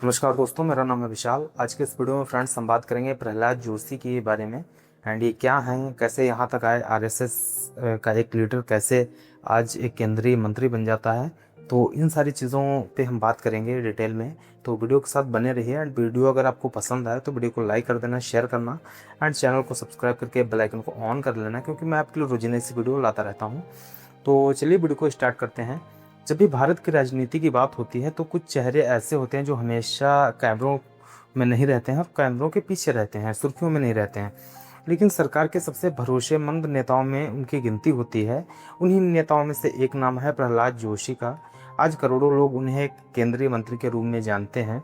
नमस्कार दोस्तों, मेरा नाम है विशाल। आज के इस वीडियो में फ्रेंड्स हम बात करेंगे प्रहलाद जोशी के बारे में। एंड ये क्या हैं, कैसे यहाँ तक आए, आरएसएस का एक लीडर कैसे आज एक केंद्रीय मंत्री बन जाता है। तो इन सारी चीज़ों पे हम बात करेंगे डिटेल में। तो वीडियो के साथ बने रहिए। एंड वीडियो अगर आपको पसंद आए तो वीडियो को लाइक कर देना, शेयर करना एंड चैनल को सब्सक्राइब करके बेल आइकन को ऑन कर लेना, क्योंकि मैं आपके लिए रोजाना ऐसी वीडियो लाता रहता हूँ। तो चलिए वीडियो को स्टार्ट करते हैं। जब भी भारत की राजनीति की बात होती है तो कुछ चेहरे ऐसे होते हैं जो हमेशा कैमरों में नहीं रहते हैं और कैमरों के पीछे रहते हैं, सुर्खियों में नहीं रहते हैं। लेकिन सरकार के सबसे भरोसेमंद नेताओं में उनकी गिनती होती है। उन्हीं नेताओं में से एक नाम है प्रहलाद जोशी का। आज करोड़ों लोग उन्हें केंद्रीय मंत्री के रूप में जानते हैं,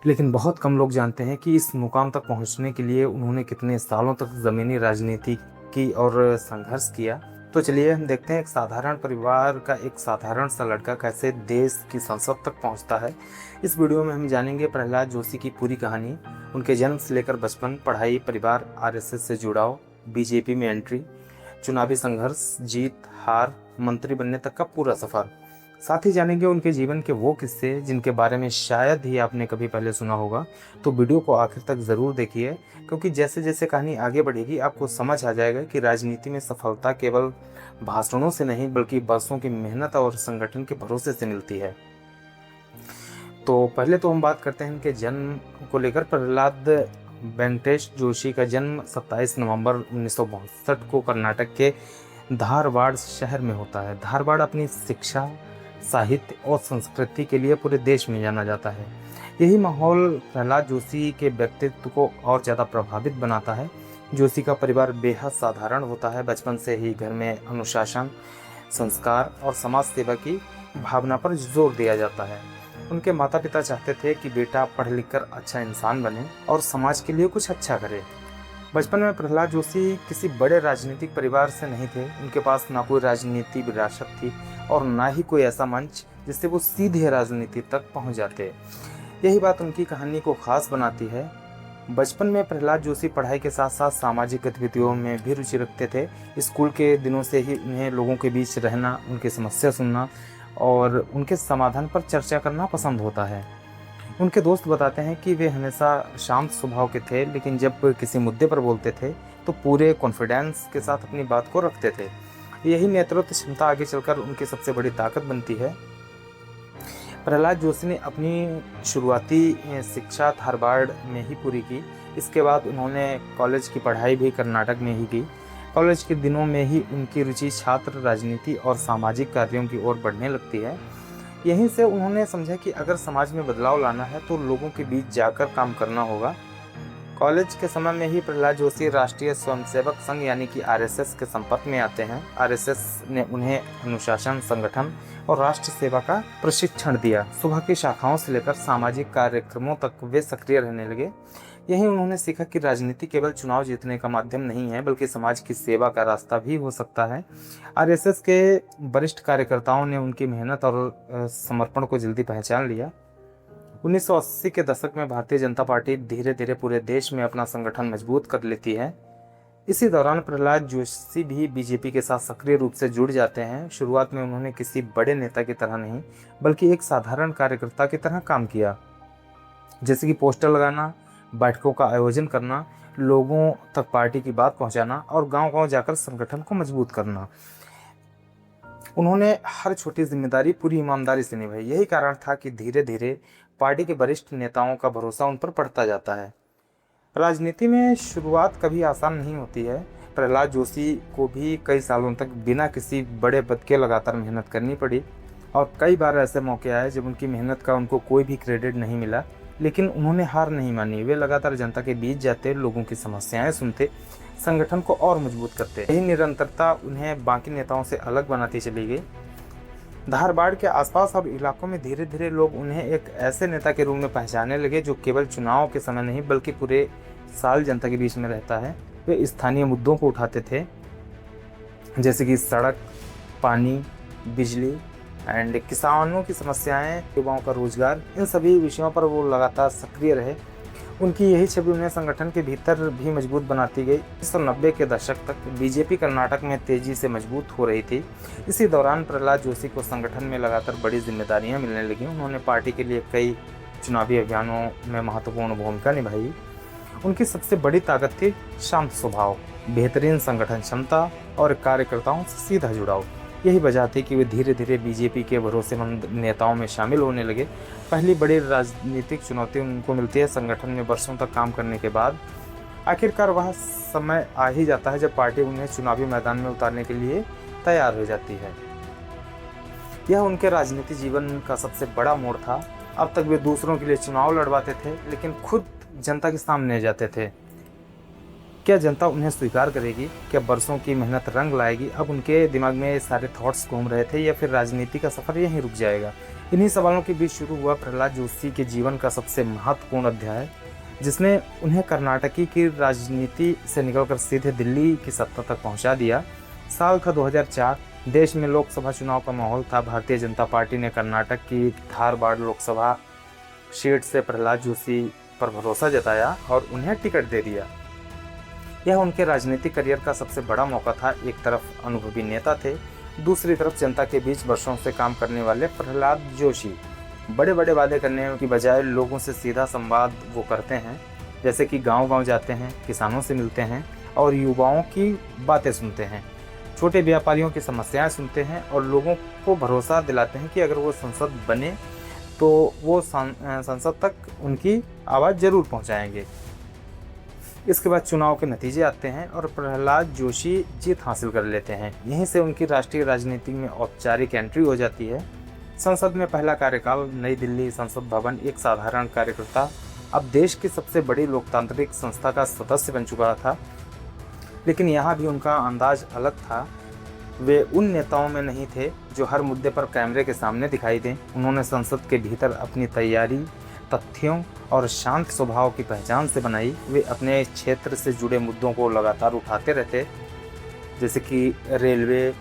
लेकिन बहुत कम लोग जानते हैं कि इस मुकाम तक पहुंचने के लिए उन्होंने कितने सालों तक ज़मीनी राजनीति की और संघर्ष किया। तो चलिए हम देखते हैं एक साधारण परिवार का एक साधारण सा लड़का कैसे देश की संसद तक पहुंचता है। इस वीडियो में हम जानेंगे प्रहलाद जोशी की पूरी कहानी, उनके जन्म से लेकर बचपन, पढ़ाई, परिवार, आरएसएस से जुड़ाव, बीजेपी में एंट्री, चुनावी संघर्ष, जीत, हार, मंत्री बनने तक का पूरा सफर। साथ ही जानेंगे उनके जीवन के वो किस्से जिनके बारे में शायद ही आपने कभी पहले सुना होगा। तो वीडियो को आखिर तक ज़रूर देखिए, क्योंकि जैसे जैसे कहानी आगे बढ़ेगी आपको समझ आ जाएगा कि राजनीति में सफलता केवल भाषणों से नहीं बल्कि बरसों की मेहनत और संगठन के भरोसे से मिलती है। तो पहले तो हम बात करते हैं इनके जन्म को लेकर। प्रहलाद वेंकटेश जोशी का जन्म 27 नवंबर 1962 को कर्नाटक के धारवाड़ शहर में होता है। धारवाड़ अपनी शिक्षा, साहित्य और संस्कृति के लिए पूरे देश में जाना जाता है। यही माहौल प्रहलाद जोशी के व्यक्तित्व को और ज़्यादा प्रभावित बनाता है। जोशी का परिवार बेहद साधारण होता है। बचपन से ही घर में अनुशासन, संस्कार और समाज सेवा की भावना पर जोर दिया जाता है। उनके माता पिता चाहते थे कि बेटा पढ़ लिख कर अच्छा इंसान बने और समाज के लिए कुछ अच्छा करे। बचपन में प्रहलाद जोशी किसी बड़े राजनीतिक परिवार से नहीं थे। उनके पास ना कोई राजनीति विरासत थी और ना ही कोई ऐसा मंच जिससे वो सीधे राजनीति तक पहुंच जाते। यही बात उनकी कहानी को खास बनाती है। बचपन में प्रहलाद जोशी पढ़ाई के साथ साथ सामाजिक गतिविधियों में भी रुचि रखते थे। स्कूल के दिनों से ही उन्हें लोगों के बीच रहना, उनकी समस्या सुनना और उनके समाधान पर चर्चा करना पसंद होता है। उनके दोस्त बताते हैं कि वे हमेशा शांत स्वभाव के थे, लेकिन जब किसी मुद्दे पर बोलते थे तो पूरे कॉन्फिडेंस के साथ अपनी बात को रखते थे। यही नेतृत्व क्षमता आगे चलकर उनकी सबसे बड़ी ताकत बनती है। प्रहलाद जोशी ने अपनी शुरुआती शिक्षा धारवाड़ में ही पूरी की। इसके बाद उन्होंने कॉलेज की पढ़ाई भी कर्नाटक में ही की। कॉलेज के दिनों में ही उनकी रुचि छात्र राजनीति और सामाजिक कार्यों की ओर बढ़ने लगती है। यहीं से उन्होंने समझा कि अगर समाज में बदलाव लाना है तो लोगों के बीच जाकर काम करना होगा। कॉलेज के समय में ही प्रहलाद जोशी राष्ट्रीय स्वयंसेवक संघ यानी कि आरएसएस के संपर्क में आते हैं। आरएसएस ने उन्हें अनुशासन, संगठन और राष्ट्र सेवा का प्रशिक्षण दिया। सुबह की शाखाओं से लेकर सामाजिक कार्यक्रमों तक वे सक्रिय रहने लगे। यहीं उन्होंने सीखा कि राजनीति केवल चुनाव जीतने का माध्यम नहीं है, बल्कि समाज की सेवा का रास्ता भी हो सकता है। आरएसएस के वरिष्ठ कार्यकर्ताओं ने उनकी मेहनत और समर्पण को जल्दी पहचान लिया। 1980 के दशक में भारतीय जनता पार्टी धीरे धीरे पूरे देश में अपना संगठन मजबूत कर लेती है। इसी दौरान प्रहलाद जोशी भी बीजेपी के साथ सक्रिय रूप से जुड़ जाते हैं। शुरुआत में उन्होंने किसी बड़े नेता की तरह नहीं बल्कि एक साधारण कार्यकर्ता की तरह काम किया, जैसे कि पोस्टर लगाना, बैठकों का आयोजन करना, लोगों तक पार्टी की बात पहुंचाना और गांव-गांव जाकर संगठन को मजबूत करना। उन्होंने हर छोटी जिम्मेदारी पूरी ईमानदारी से निभाई। यही कारण था कि धीरे धीरे पार्टी के वरिष्ठ नेताओं का भरोसा उन पर बढ़ता जाता है। राजनीति में शुरुआत कभी आसान नहीं होती है। प्रहलाद जोशी को भी कई सालों तक बिना किसी बड़े पद के लगातार मेहनत करनी पड़ी और कई बार ऐसे मौके आए जब उनकी मेहनत का उनको कोई भी क्रेडिट नहीं मिला, लेकिन उन्होंने हार नहीं मानी। वे लगातार जनता के बीच जाते, लोगों की समस्याएं सुनते, संगठन को और मजबूत करते। यही निरंतरता उन्हें बाकी नेताओं से अलग बनाती चली गई। धारवाड़ के आसपास और इलाकों में धीरे धीरे लोग उन्हें एक ऐसे नेता के रूप में पहचानने लगे जो केवल चुनाव के समय नहीं बल्कि पूरे साल जनता के बीच में रहता है। वे स्थानीय मुद्दों को उठाते थे, जैसे कि सड़क, पानी, बिजली एंड किसानों की समस्याएं, युवाओं का रोजगार। इन सभी विषयों पर वो लगातार सक्रिय रहे। उनकी यही छवि उन्हें संगठन के भीतर भी मजबूत बनाती गई। 1990 के दशक तक बीजेपी कर्नाटक में तेजी से मजबूत हो रही थी। इसी दौरान प्रहलाद जोशी को संगठन में लगातार बड़ी जिम्मेदारियां मिलने लगी। उन्होंने पार्टी के लिए कई चुनावी अभियानों में महत्वपूर्ण भूमिका निभाई। उनकी सबसे बड़ी ताकत थी शांत स्वभाव, बेहतरीन संगठन क्षमता और कार्यकर्ताओं से सीधा जुड़ाव। यही वजह थी कि वे धीरे धीरे बीजेपी के भरोसेमंद नेताओं में शामिल होने लगे। पहली बड़ी राजनीतिक चुनौती उनको मिलती है संगठन में वर्षों तक काम करने के बाद। आखिरकार वह समय आ ही जाता है जब पार्टी उन्हें चुनावी मैदान में उतारने के लिए तैयार हो जाती है। यह उनके राजनीतिक जीवन का सबसे बड़ा मोड़ था। अब तक वे दूसरों के लिए चुनाव लड़वाते थे, लेकिन खुद जनता के सामने जाते थे। क्या जनता उन्हें स्वीकार करेगी? क्या बरसों की मेहनत रंग लाएगी? अब उनके दिमाग में सारे थॉट्स घूम रहे थे, या फिर राजनीति का सफर यहीं रुक जाएगा? इन्हीं सवालों के बीच शुरू हुआ प्रहलाद जोशी के जीवन का सबसे महत्वपूर्ण अध्याय, जिसने उन्हें कर्नाटकी की राजनीति से निकलकर सीधे दिल्ली की सत्ता तक पहुंचा दिया। साल था 2004। देश में लोकसभा चुनाव का माहौल था। भारतीय जनता पार्टी ने कर्नाटक की धारवाड़ लोकसभा सीट से प्रहलाद जोशी पर भरोसा जताया और उन्हें टिकट दे दिया। यह उनके राजनीतिक करियर का सबसे बड़ा मौका था। एक तरफ अनुभवी नेता थे, दूसरी तरफ जनता के बीच वर्षों से काम करने वाले प्रहलाद जोशी। बड़े बड़े वादे करने की बजाय लोगों से सीधा संवाद वो करते हैं, जैसे कि गांव-गांव जाते हैं, किसानों से मिलते हैं और युवाओं की बातें सुनते हैं, छोटे व्यापारियों की समस्याएं सुनते हैं और लोगों को भरोसा दिलाते हैं कि अगर वो संसद बने तो वो संसद तक उनकी आवाज़ जरूर पहुंचाएंगे। इसके बाद चुनाव के नतीजे आते हैं और प्रहलाद जोशी जीत हासिल कर लेते हैं। यहीं से उनकी राष्ट्रीय राजनीति में औपचारिक एंट्री हो जाती है। संसद में पहला कार्यकाल, नई दिल्ली संसद भवन, एक साधारण कार्यकर्ता अब देश की सबसे बड़ी लोकतांत्रिक संस्था का सदस्य बन चुका था। लेकिन यहाँ भी उनका अंदाज अलग था। वे उन नेताओं में नहीं थे जो हर मुद्दे पर कैमरे के सामने दिखाई दें। उन्होंने संसद के भीतर अपनी तैयारी तथ्यों और शांत स्वभाव की पहचान से बनाई। वे अपने क्षेत्र से जुड़े मुद्दों को लगातार उठाते रहते, जैसे कि रेलवे,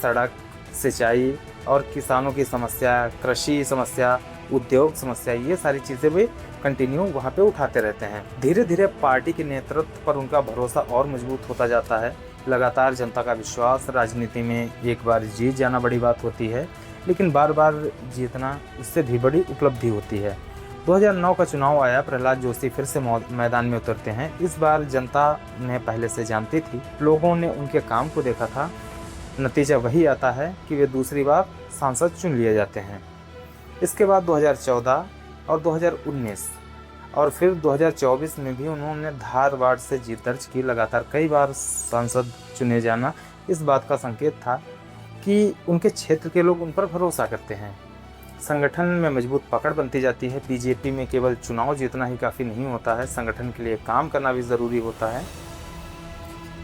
सड़क, सिंचाई और किसानों की समस्या, कृषि समस्या, उद्योग समस्या, ये सारी चीज़ें वे कंटिन्यू वहाँ पे उठाते रहते हैं। धीरे धीरे पार्टी के नेतृत्व पर उनका भरोसा और मजबूत होता जाता है। लगातार जनता का विश्वास। राजनीति में एक बार जीत जाना बड़ी बात होती है, लेकिन बार बार जीतना उससे भी बड़ी उपलब्धि होती है। 2009 का चुनाव आया। प्रहलाद जोशी फिर से मैदान में उतरते हैं। इस बार जनता ने पहले से जानती थी, लोगों ने उनके काम को देखा था। नतीजा वही आता है कि वे दूसरी बार सांसद चुन लिए जाते हैं। इसके बाद 2014 और 2019 और फिर 2024 में भी उन्होंने धारवाड़ से जीत दर्ज की। लगातार कई बार सांसद चुने जाना इस बात का संकेत था कि उनके क्षेत्र के लोग उन पर भरोसा करते हैं। संगठन में मजबूत पकड़ बनती जाती है। बीजेपी में केवल चुनाव जीतना ही काफ़ी नहीं होता है, संगठन के लिए काम करना भी ज़रूरी होता है।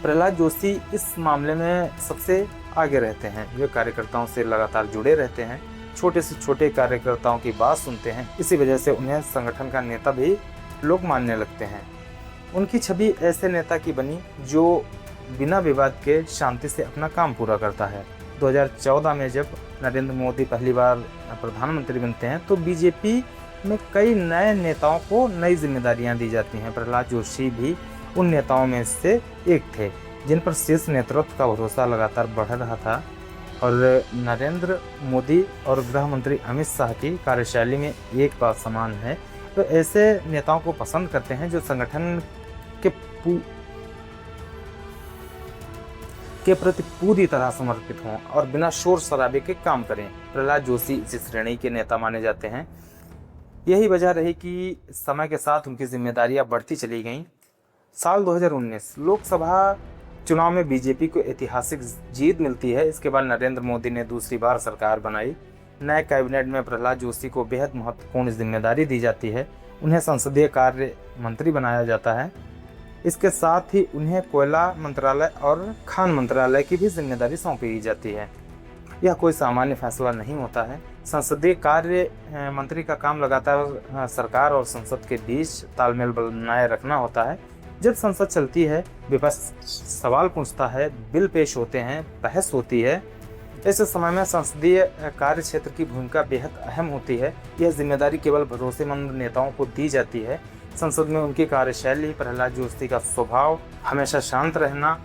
प्रहलाद जोशी इस मामले में सबसे आगे रहते हैं। वे कार्यकर्ताओं से लगातार जुड़े रहते हैं, छोटे से छोटे कार्यकर्ताओं की बात सुनते हैं। इसी वजह से उन्हें संगठन का नेता भी लोग मानने लगते हैं। उनकी छवि ऐसे नेता की बनी जो बिना विवाद के शांति से अपना काम पूरा करता है। 2014 में जब नरेंद्र मोदी पहली बार प्रधानमंत्री बनते हैं तो बीजेपी में कई नए नेताओं को नई जिम्मेदारियां दी जाती हैं। प्रहलाद जोशी भी उन नेताओं में से एक थे जिन पर शीर्ष नेतृत्व का भरोसा लगातार बढ़ रहा था। और नरेंद्र मोदी और गृह मंत्री अमित शाह की कार्यशैली में एक बात समान है, तो ऐसे नेताओं को पसंद करते हैं जो संगठन के प्रति पूरी तरह समर्पित हों और बिना शोर शराबे के काम करें। प्रहलाद जोशी इस श्रेणी के नेता माने जाते हैं। यही वजह रही कि समय के साथ उनकी जिम्मेदारियां बढ़ती चली गईं। साल 2019 लोकसभा चुनाव में बीजेपी को ऐतिहासिक जीत मिलती है। इसके बाद नरेंद्र मोदी ने दूसरी बार सरकार बनाई। नए कैबिनेट में प्रहलाद जोशी को बेहद महत्वपूर्ण जिम्मेदारी दी जाती है। उन्हें संसदीय कार्य मंत्री बनाया जाता है। इसके साथ ही उन्हें कोयला मंत्रालय और खान मंत्रालय की भी जिम्मेदारी सौंपी जाती है। यह कोई सामान्य फैसला नहीं होता है। संसदीय कार्य मंत्री का काम लगातार सरकार और संसद के बीच तालमेल बनाए रखना होता है। जब संसद चलती है, विपक्ष सवाल पूछता है, बिल पेश होते हैं, बहस होती है, ऐसे समय में संसदीय कार्य क्षेत्र की भूमिका बेहद अहम होती है। यह जिम्मेदारी केवल भरोसेमंद नेताओं को दी जाती है। संसद में उनकी कार्यशैली, प्रहलाद जोशी का स्वभाव हमेशा शांत रहना,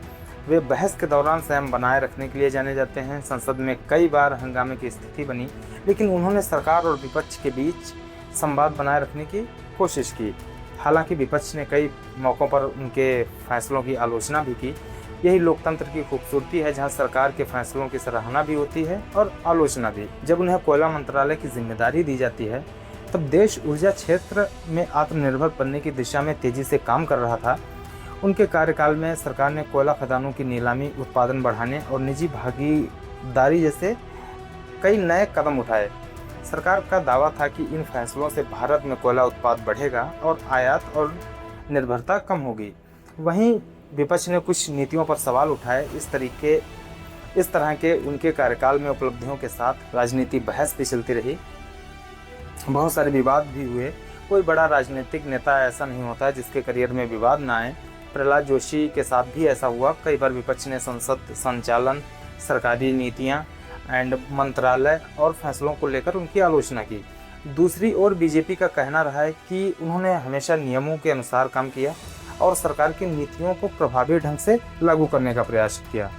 वे बहस के दौरान संयम बनाए रखने के लिए जाने जाते हैं। संसद में कई बार हंगामे की स्थिति बनी, लेकिन उन्होंने सरकार और विपक्ष के बीच संवाद बनाए रखने की कोशिश की। हालांकि विपक्ष ने कई मौक़ों पर उनके फैसलों की आलोचना भी की। यही लोकतंत्र की खूबसूरती है, जहां सरकार के फैसलों की सराहना भी होती है और आलोचना भी। जब उन्हें कोयला मंत्रालय की जिम्मेदारी दी जाती है, तब देश ऊर्जा क्षेत्र में आत्मनिर्भर बनने की दिशा में तेजी से काम कर रहा था। उनके कार्यकाल में सरकार ने कोयला खदानों की नीलामी, उत्पादन बढ़ाने और निजी भागीदारी जैसे कई नए कदम उठाए। सरकार का दावा था कि इन फैसलों से भारत में कोयला उत्पाद बढ़ेगा और आयात और निर्भरता कम होगी। वहीं विपक्ष ने कुछ नीतियों पर सवाल उठाए। इस तरह के उनके कार्यकाल में उपलब्धियों के साथ राजनीति बहस भी चलती रही। बहुत सारे विवाद भी हुए। कोई बड़ा राजनीतिक नेता ऐसा नहीं होता है जिसके करियर में विवाद ना आए। प्रहलाद जोशी के साथ भी ऐसा हुआ। कई बार विपक्ष ने संसद संचालन, सरकारी नीतियां एंड मंत्रालय और फैसलों को लेकर उनकी आलोचना की। दूसरी ओर बीजेपी का कहना रहा है कि उन्होंने हमेशा नियमों के अनुसार काम किया और सरकार की नीतियों को प्रभावी ढंग से लागू करने का प्रयास किया।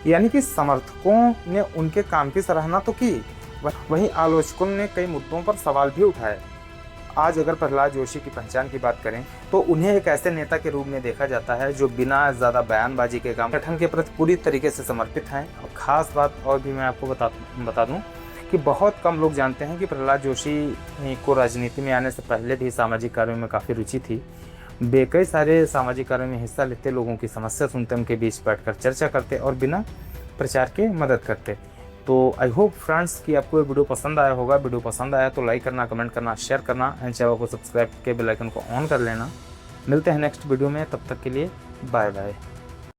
यानी कि समर्थकों ने उनके काम की सराहना तो की, वहीं आलोचकों ने कई मुद्दों पर सवाल भी उठाए। आज अगर प्रहलाद जोशी की पहचान की बात करें तो उन्हें एक ऐसे नेता के रूप में देखा जाता है जो बिना ज़्यादा बयानबाजी के काम संगठन के प्रति पूरी तरीके से समर्पित हैं। और ख़ास बात और भी मैं आपको बता दूं कि बहुत कम लोग जानते हैं कि प्रहलाद जोशी को राजनीति में आने से पहले भी सामाजिक कार्यों में काफ़ी रुचि थी। वे कई सारे सामाजिक कार्यों में हिस्सा लेते, लोगों की समस्या सुनते, उनके बीच बैठकर चर्चा करते और बिना प्रचार के मदद करते। तो आई होप फ्रेंड्स कि आपको ये वीडियो पसंद आया होगा। वीडियो पसंद आया तो लाइक करना, कमेंट करना, शेयर करना एंड चैनल को सब्सक्राइब के बेल आइकन को ऑन कर लेना। मिलते हैं नेक्स्ट वीडियो में, तब तक के लिए बाय बाय।